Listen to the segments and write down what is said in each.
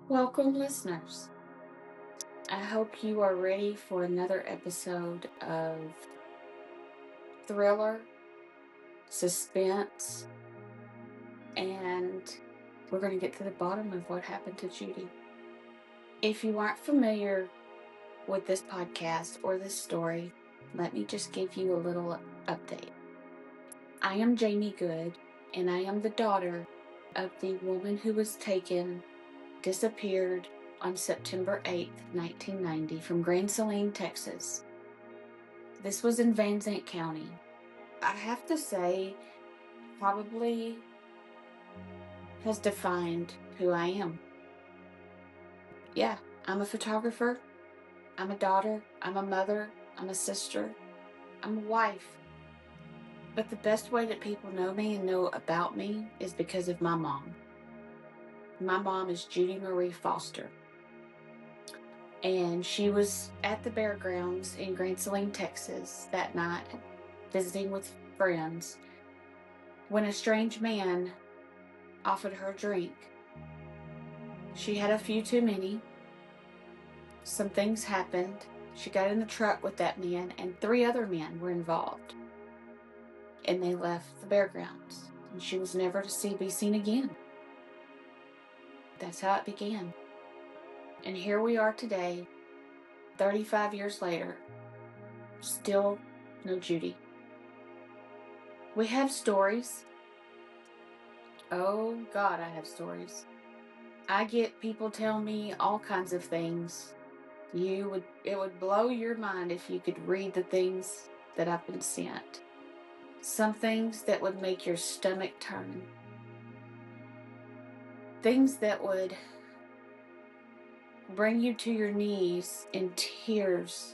Welcome, listeners. I hope you are ready for another episode of thriller, suspense, and we're going to get to the bottom of what happened to Judy. If you aren't familiar with this podcast or this story, let me just give you a little update. I am Jamie Good, and I am the daughter of the woman who was disappeared on September 8th, 1990 from Grand Saline, Texas. This was in Van Zandt County. I have to say, probably has defined who I am. Yeah, I'm a photographer. I'm a daughter. I'm a mother. I'm a sister. I'm a wife. But the best way that people know me and know about me is because of my mom. My mom is Judy Marie Foster. And she was at the Bear Grounds in Grand Saline, Texas that night, visiting with friends, when a strange man offered her a drink. She had a few too many. Some things happened. She got in the truck with that man, and 3 other men were involved. And they left the Bear Grounds, and she was never to be seen again. That's how it began. And here we are today, 35 years later, still no Judy. We have stories. Oh God, I have stories. I get people tell me all kinds of things. It would blow your mind if you could read the things that I've been sent. Some things that would make your stomach turn. Things that would bring you to your knees in tears.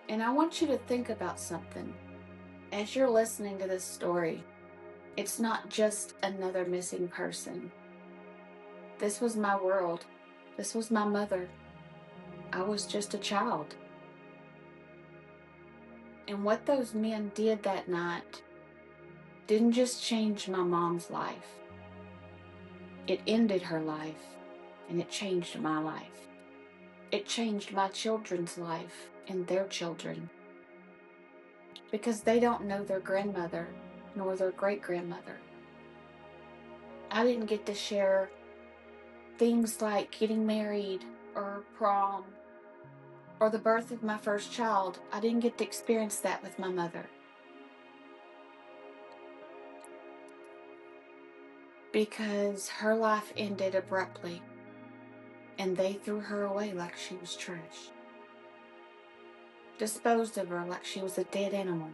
And I want you to think about something. As you're listening to this story, it's not just another missing person. This was my world. This was my mother. I was just a child. And what those men did that night didn't just change my mom's life. It ended her life, and it changed my life. It changed my children's life and their children. Because they don't know their grandmother nor their great-grandmother. I didn't get to share things like getting married or prom or the birth of my first child. I didn't get to experience that with my mother. Because her life ended abruptly, and they threw her away like she was trash. Disposed of her like she was a dead animal.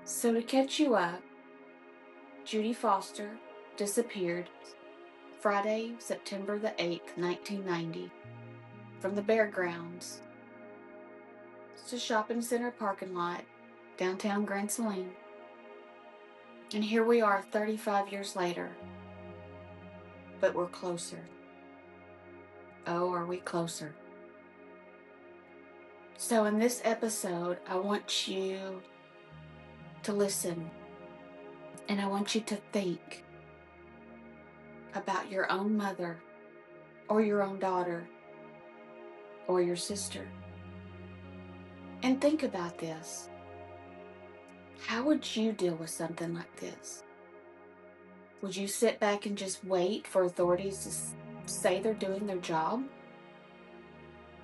So to catch you up, Judy Foster disappeared Friday, September the 8th, 1990, from the Bear Grounds. It's a shopping center parking lot, downtown Grand Saline. And here we are 35 years later, but we're closer. Oh, are we closer? So in this episode, I want you to listen, and I want you to think about your own mother, or your own daughter, or your sister. And think about this. How would you deal with something like this? Would you sit back and just wait for authorities to say they're doing their job?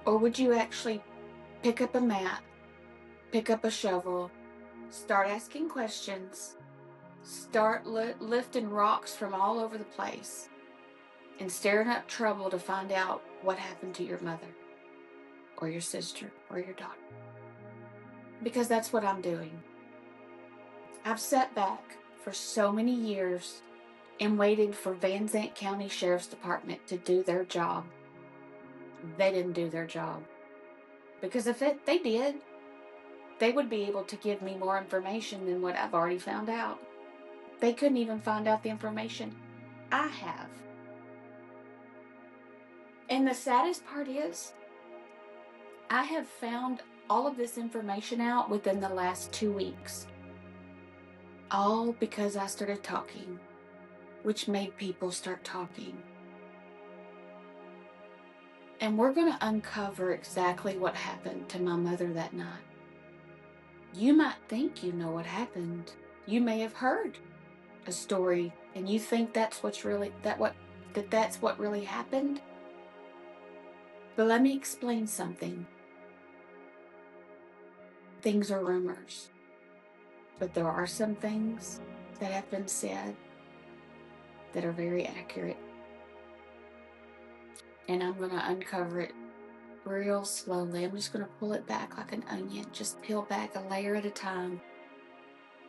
Or would you actually pick up a mat, pick up a shovel, start asking questions, start lifting rocks from all over the place, and stirring up trouble to find out what happened to your mother, or your sister, or your daughter? Because that's what I'm doing. I've sat back for so many years and waited for Van Zandt County Sheriff's Department to do their job. They didn't do their job. Because if they did, they would be able to give me more information than what I've already found out. They couldn't even find out the information I have. And the saddest part is, I have found all of this information out within the last 2 weeks. All because I started talking. which made people start talking. And we're going to uncover exactly what happened to my mother that night. You might think you know what happened. You may have heard a story and you think that's what really happened. But let me explain something. Things are rumors, but there are some things that have been said that are very accurate. And I'm going to uncover it real slowly. I'm just going to pull it back like an onion, just peel back a layer at a time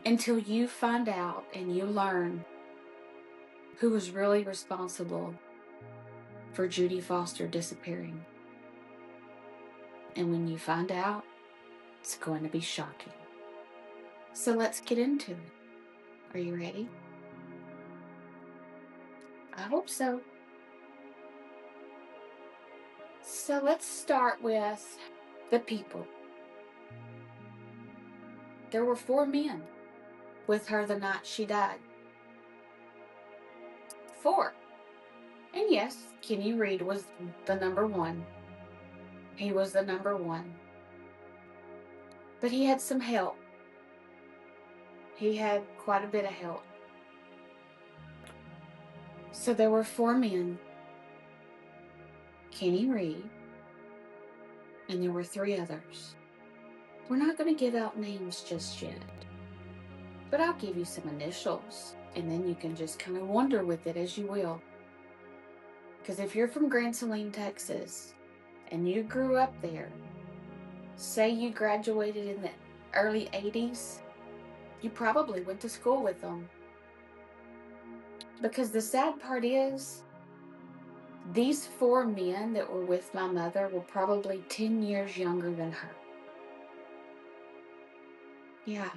until you find out and you learn who was really responsible for Judy Foster disappearing. And when you find out, it's going to be shocking. So let's get into it. Are you ready? I hope so. So let's start with the people. There were 4 men with her the night she died. 4. And yes, Kenny Reed was the number 1. He was the number 1. But he had some help. He had quite a bit of help. So there were 4 men. Kenny Reed. And there were 3 others. We're not going to give out names just yet. But I'll give you some initials. And then you can just kind of wander with it as you will. Because if you're from Grand Saline, Texas, and you grew up there, say you graduated in the early 80s, you probably went to school with them. Because the sad part is, these 4 men that were with my mother were probably 10 years younger than her. Yeah.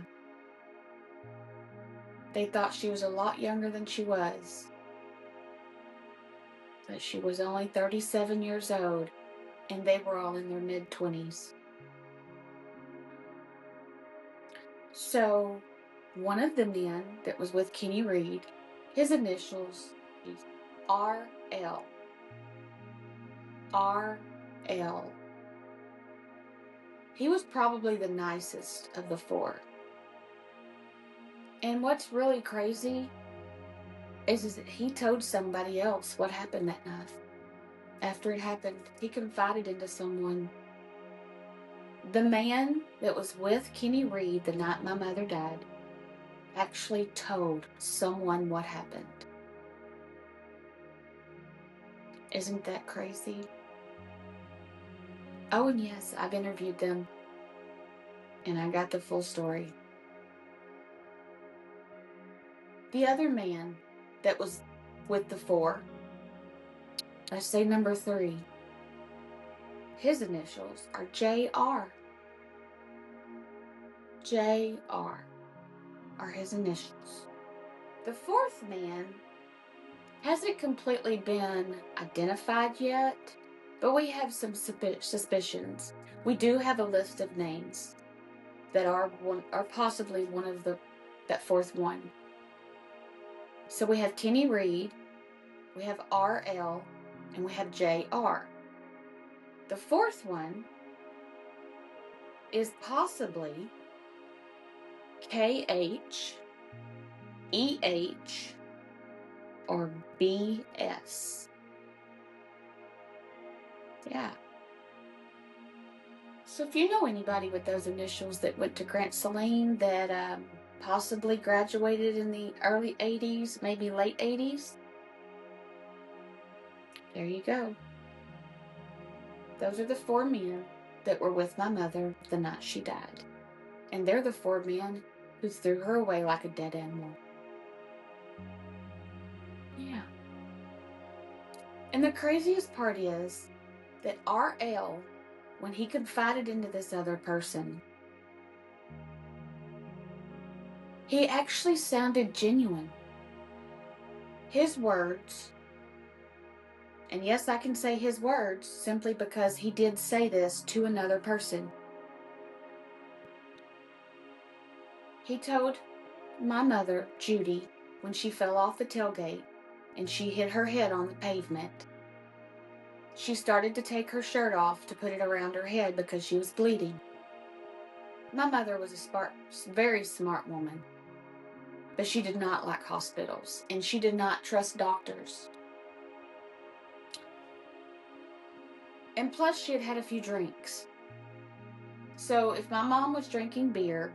They thought she was a lot younger than she was. But she was only 37 years old, and they were all in their mid-20s. So, one of the men that was with Kenny Reed, his initials is RL. RL. He was probably the nicest of the 4. And what's really crazy is that he told somebody else what happened that night. After it happened, he confided into someone. The man that was with Kenny Reed the night my mother died actually told someone what happened. Isn't that crazy? Oh, and yes, I've interviewed them, and I got the full story. The other man that was with the 4, let's say number 3, his initials are JR. JR are his initials. The 4th man hasn't completely been identified yet, but we have some suspicions. We do have a list of names that are possibly one of that 4th one. So we have Kenny Reed, we have RL, and we have JR. The 4th one is possibly KH, EH, or BS. Yeah. So if you know anybody with those initials that went to Grant Saline that possibly graduated in the early 80s, maybe late 80s, there you go. Those are the 4 men that were with my mother the night she died. And they're the 4 men who threw her away like a dead animal. Yeah. And the craziest part is that RL, when he confided into this other person, he actually sounded genuine. His words, and yes, I can say his words simply because he did say this to another person. He told my mother, Judy, when she fell off the tailgate and she hit her head on the pavement. She started to take her shirt off to put it around her head because she was bleeding. My mother was a very smart woman, but she did not like hospitals, and she did not trust doctors. And plus, she had had a few drinks. So if my mom was drinking beer,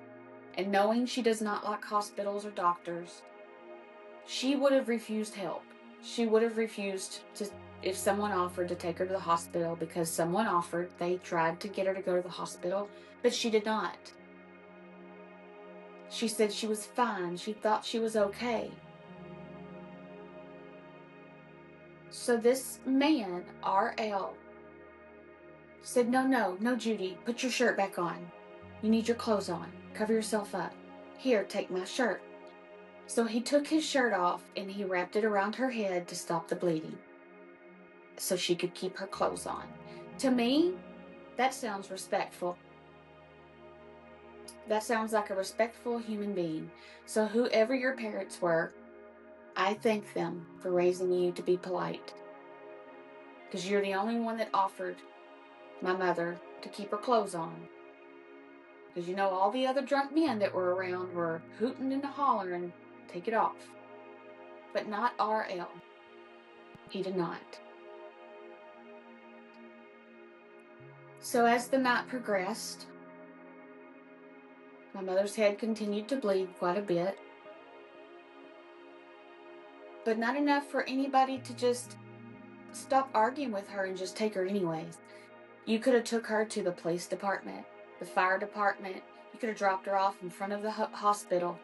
and knowing she does not like hospitals or doctors, she would have refused help. She would have refused to, if someone offered to take her to the hospital, because someone offered, they tried to get her to go to the hospital, but she did not. She said she was fine. She thought she was okay. So this man, R.L., said, no, Judy, put your shirt back on. You need your clothes on. Cover yourself up. Here, take my shirt. So he took his shirt off and he wrapped it around her head to stop the bleeding, so she could keep her clothes on. To me, that sounds respectful. That sounds like a respectful human being. So whoever your parents were, I thank them for raising you to be polite, because you're the only one that offered my mother to keep her clothes on. Because all the other drunk men that were around were hooting and hollering, take it off. But not R.L. He did not. So as the night progressed, my mother's head continued to bleed quite a bit. But not enough for anybody to just stop arguing with her and just take her anyways. You could have took her to the police department, the fire department. You could have dropped her off in front of the hospital.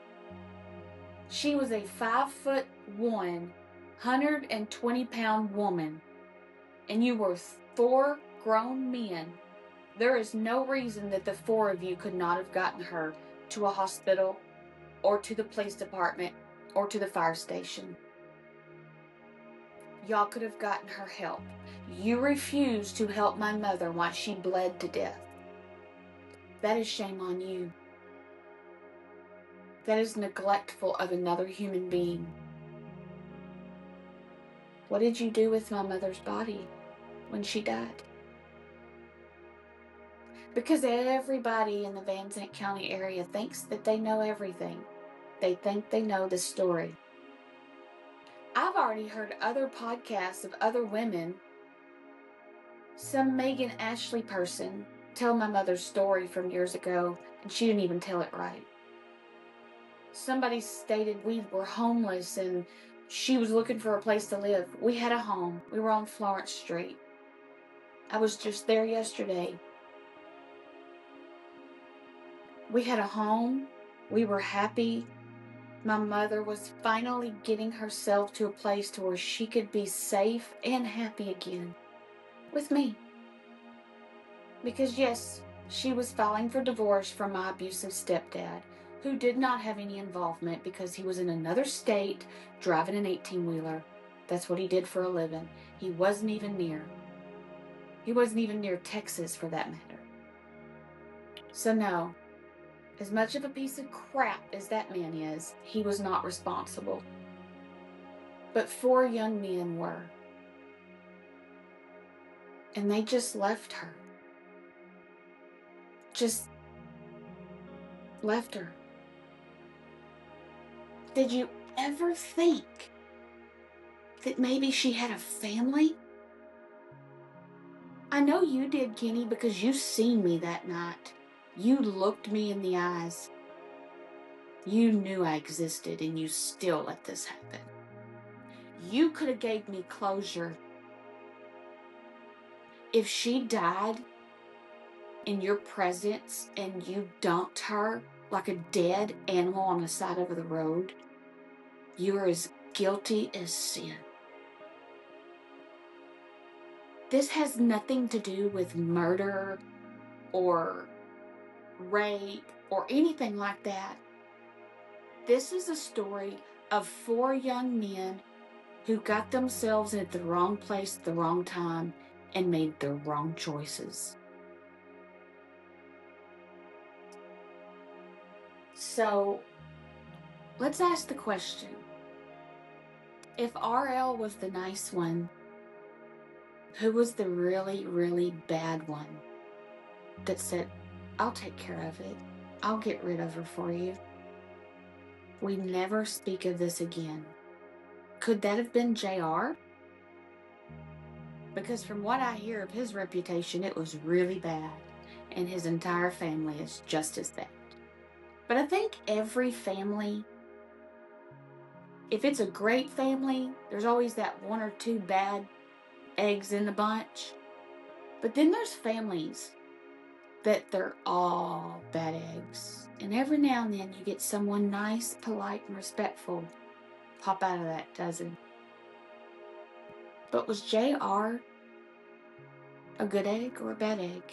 She was a 5'1", 120-pound woman, and you were 4 grown men. There is no reason that the 4 of you could not have gotten her to a hospital or to the police department or to the fire station. Y'all could have gotten her help. You refused to help my mother while she bled to death. That is shame on you. That is neglectful of another human being. What did you do with my mother's body when she died? Because everybody in the Van Zandt County area thinks that they know everything. They think they know the story. I've already heard other podcasts of other women, some Megan Ashley person, tell my mother's story from years ago, and she didn't even tell it right. Somebody stated we were homeless and she was looking for a place to live. We had a home. We were on Florence Street. I was just there yesterday. We had a home. We were happy. My mother was finally getting herself to a place to where she could be safe and happy again with me. Because yes, she was filing for divorce from my abusive stepdad, who did not have any involvement because he was in another state driving an 18-wheeler. That's what he did for a living. He wasn't even near Texas for that matter. So no, as much of a piece of crap as that man is, he was not responsible. But 4 young men were. And they just left her. Just left her. Did you ever think that maybe she had a family? I know you did, Kenny, because you seen me that night. You looked me in the eyes. You knew I existed, and you still let this happen. You could have gave me closure. If she died in your presence and you dumped her like a dead animal on the side of the road, you are as guilty as sin. This has nothing to do with murder or rape or anything like that. This is a story of 4 young men who got themselves at the wrong place at the wrong time and made the wrong choices. So let's ask the question, If RL was the nice one, who was the really, really bad one that said, I'll take care of it. I'll get rid of her for you. We never speak of this again. Could that have been JR? Because from what I hear of his reputation, it was really bad. And his entire family is just as bad. But I think every family, if it's a great family, there's always that one or two bad eggs in the bunch. But then there's families that they're all bad eggs. And every now and then you get someone nice, polite, and respectful pop out of that dozen. But was JR a good egg or a bad egg?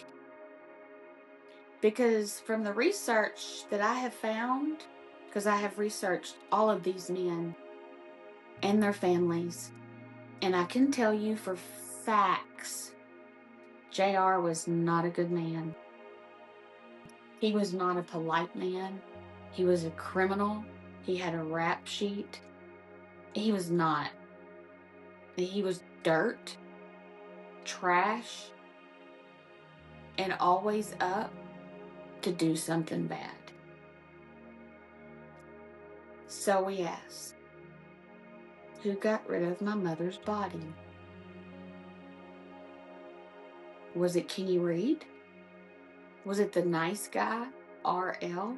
Because from the research that I have found, because I have researched all of these men and their families, and I can tell you for facts, JR was not a good man. He was not a polite man. He was a criminal. He had a rap sheet. He was not. He was dirt, trash, and always up to do something bad. So we asked, who got rid of my mother's body? Was it Kenny Reed? Was it the nice guy, RL?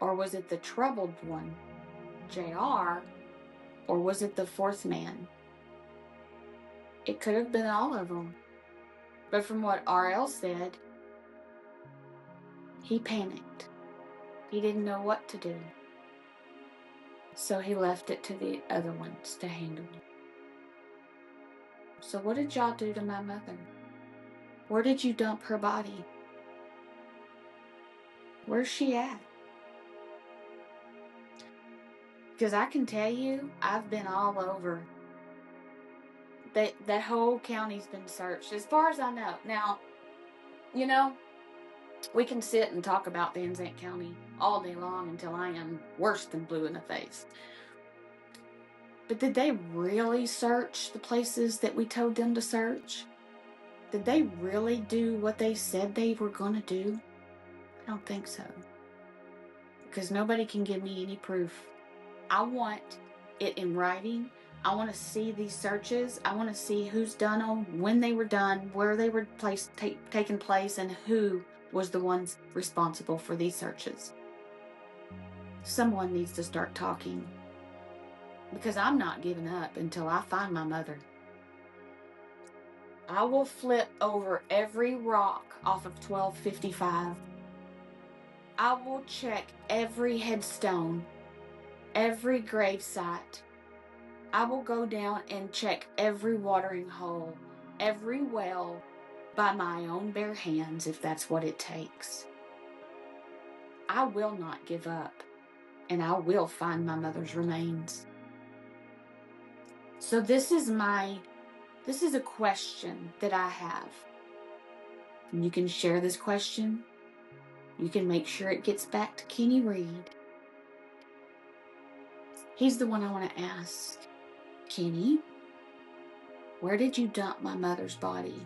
Or was it the troubled one, JR? Or was it the fourth man? It could have been all of them. But from what RL said, he panicked. He didn't know what to do. So he left it to the other ones to handle. So what did y'all do to my mother? Where did you dump her body? Where's she at? Because I can tell you, I've been all over. That whole county's been searched, as far as I know. Now, you know, we can sit and talk about Van Zandt County all day long until I am worse than blue in the face. But did they really search the places that we told them to search? Did they really do what they said they were going to do? I don't think so. Because nobody can give me any proof. I want it in writing. I want to see these searches. I want to see who's done them, when they were done, where they were taking place, and who was the ones responsible for these searches. Someone needs to start talking. Because I'm not giving up until I find my mother. I will flip over every rock off of 1255. I will check every headstone, every gravesite. I will go down and check every watering hole, every well, by my own bare hands if that's what it takes. I will not give up, and I will find my mother's remains. So this is a question that I have. And you can share this question. You can make sure it gets back to Kenny Reed. He's the one I want to ask. Kenny, where did you dump my mother's body?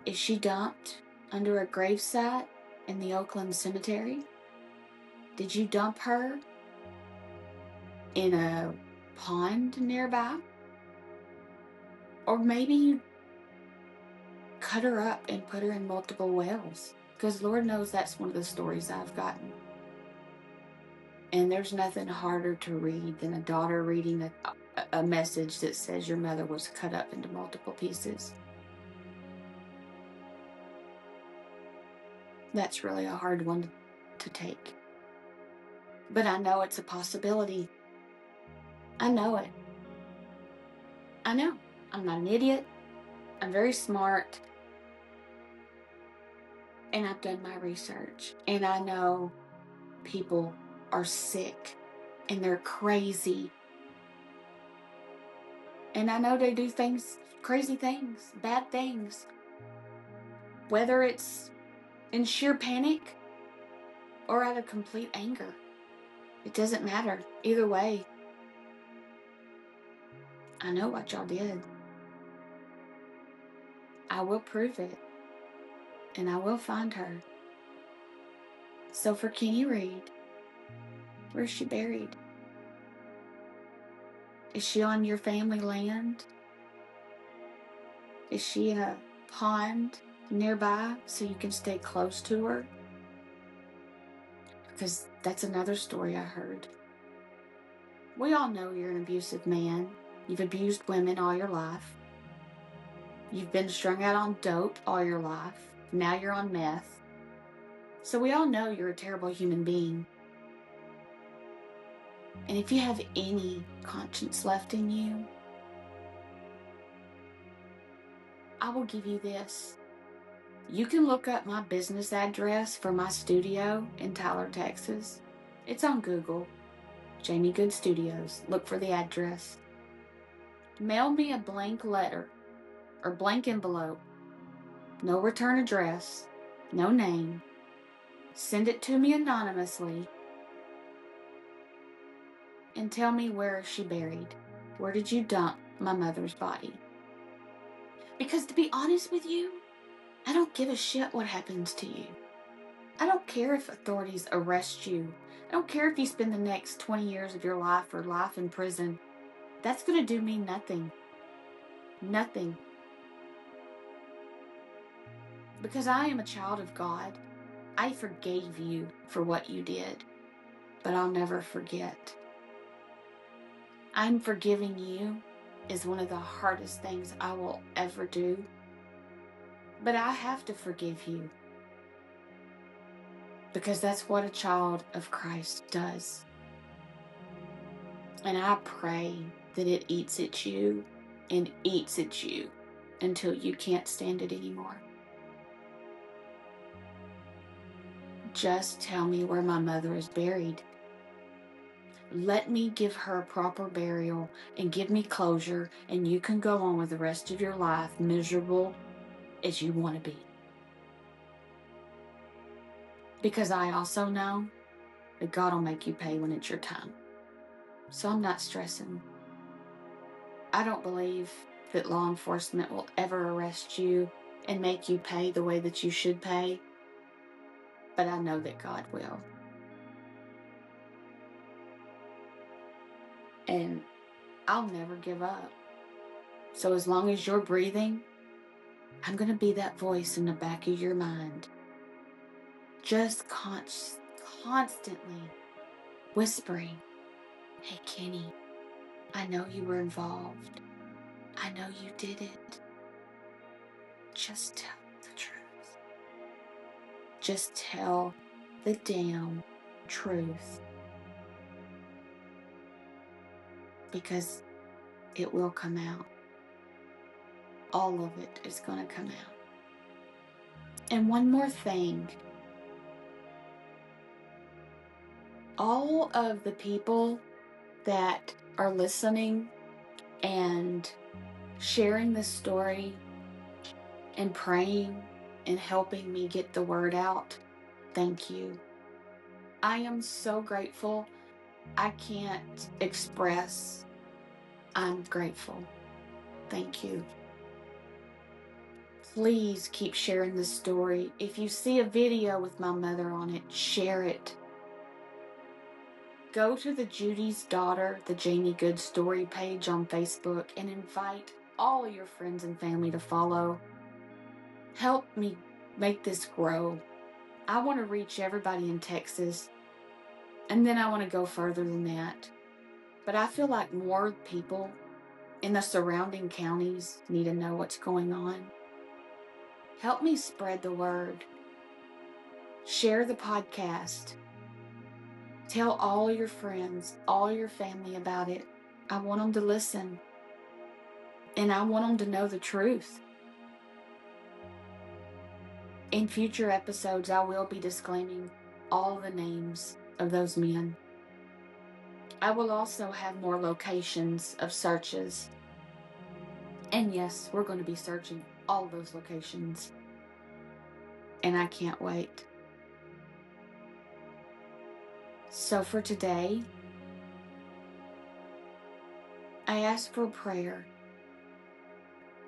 Is she dumped under a gravesite in the Oakland Cemetery? Did you dump her in a pond nearby? Or maybe you cut her up and put her in multiple wells, because Lord knows that's one of the stories I've gotten. And there's nothing harder to read than a daughter reading a message that says your mother was cut up into multiple pieces. That's really a hard one to take. But I know it's a possibility. I know it. I know. I'm not an idiot. I'm very smart. And I've done my research. And I know people are sick. And they're crazy. And I know they do things, crazy things, bad things. Whether it's in sheer panic or out of complete anger. It doesn't matter. Either way, I know what y'all did. I will prove it. And I will find her. So for Kenny Reed, where's she buried? Is she on your family land? Is she in a pond nearby so you can stay close to her? Because that's another story I heard. We all know you're an abusive man. You've abused women all your life. You've been strung out on dope all your life. Now you're on meth. So we all know you're a terrible human being. And if you have any conscience left in you, I will give you this. You can look up my business address for my studio in Tyler, Texas. It's on Google. Jamie Good Studios. Look for the address. Mail me a blank letter or blank envelope. No return address. No name. Send it to me anonymously. And tell me, where is she buried? Where did you dump my mother's body? Because to be honest with you, I don't give a shit what happens to you. I don't care if authorities arrest you. I don't care if you spend the next 20 years of your life or life in prison. That's going to do me nothing. Nothing. Because I am a child of God. I forgave you for what you did, but I'll never forget. I'm forgiving you is one of the hardest things I will ever do. But I have to forgive you. Because that's what a child of Christ does. And I pray that it eats at you and eats at you until you can't stand it anymore. Just tell me where my mother is buried. Let me give her a proper burial and give me closure, and you can go on with the rest of your life miserable as you want to be. Because I also know that God will make you pay when it's your time. So I'm not stressing. I don't believe that law enforcement will ever arrest you and make you pay the way that you should pay. But I know that God will. And I'll never give up. So as long as you're breathing, I'm going to be that voice in the back of your mind. Just constantly whispering, hey, Kenny, I know you were involved. I know you did it. Just tell the truth. Just tell the damn truth. Because it will come out. All of it is going to come out. And one more thing. All of the people that are listening and sharing this story and praying and helping me get the word out, thank you. I am so grateful. I can't express. I'm grateful. Thank you. Please keep sharing this story. If you see a video with my mother on it, share it. Go to the Judy's Daughter, the Jamie Good Story page on Facebook and invite all of your friends and family to follow. Help me make this grow. I want to reach everybody in Texas, and then I want to go further than that. But I feel like more people in the surrounding counties need to know what's going on. Help me spread the word. Share the podcast. Tell all your friends, all your family about it. I want them to listen. And I want them to know the truth. In future episodes, I will be disclaiming all the names of those men. I will also have more locations of searches. And yes, we're going to be searching all those locations. And I can't wait. So for today, I ask for a prayer.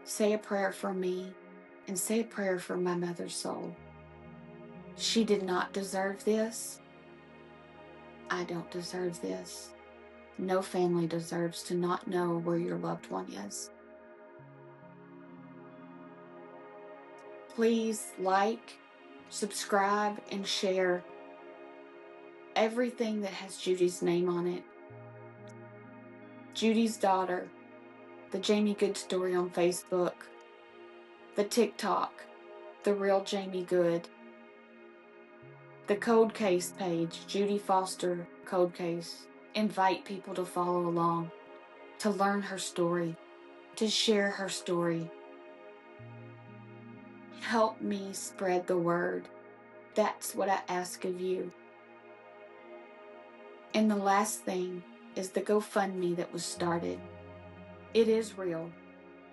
Say a prayer for me and say a prayer for my mother's soul. She did not deserve this. I don't deserve this. No family deserves to not know where your loved one is. Please like, subscribe, and share everything that has Judy's name on it. Judy's Daughter, the Jamie Good Story on Facebook, the TikTok, The Real Jamie Good, the Code Case page, Judy Foster Code Case. Invite people to follow along, to learn her story, to share her story. Help me spread the word. That's what I ask of you. And the last thing is the GoFundMe that was started. It is real.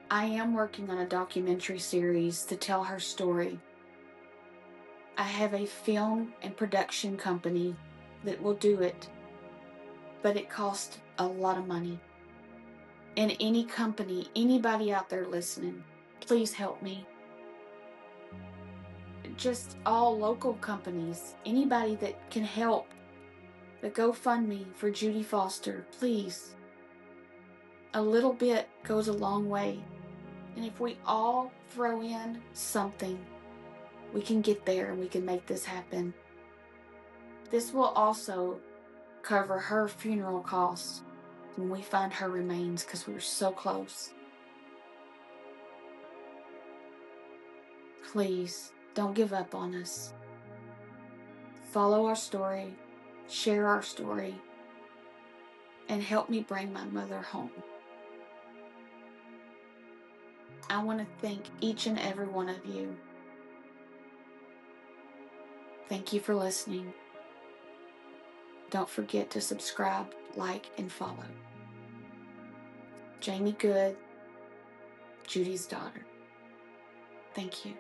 I am working on a documentary series to tell her story. I have a film and production company that will do it, but it costs a lot of money. And any company, anybody out there listening, please help me. Just all local companies, anybody that can help. The GoFundMe for Judy Foster, please. A little bit goes a long way. And if we all throw in something, we can get there and we can make this happen. This will also cover her funeral costs when we find her remains, because we were so close. Please, don't give up on us. Follow our story, share our story, and help me bring my mother home. I want to thank each and every one of you. Thank you for listening. Don't forget to subscribe, like, and follow. Jamie Good, Judy's Daughter. Thank you.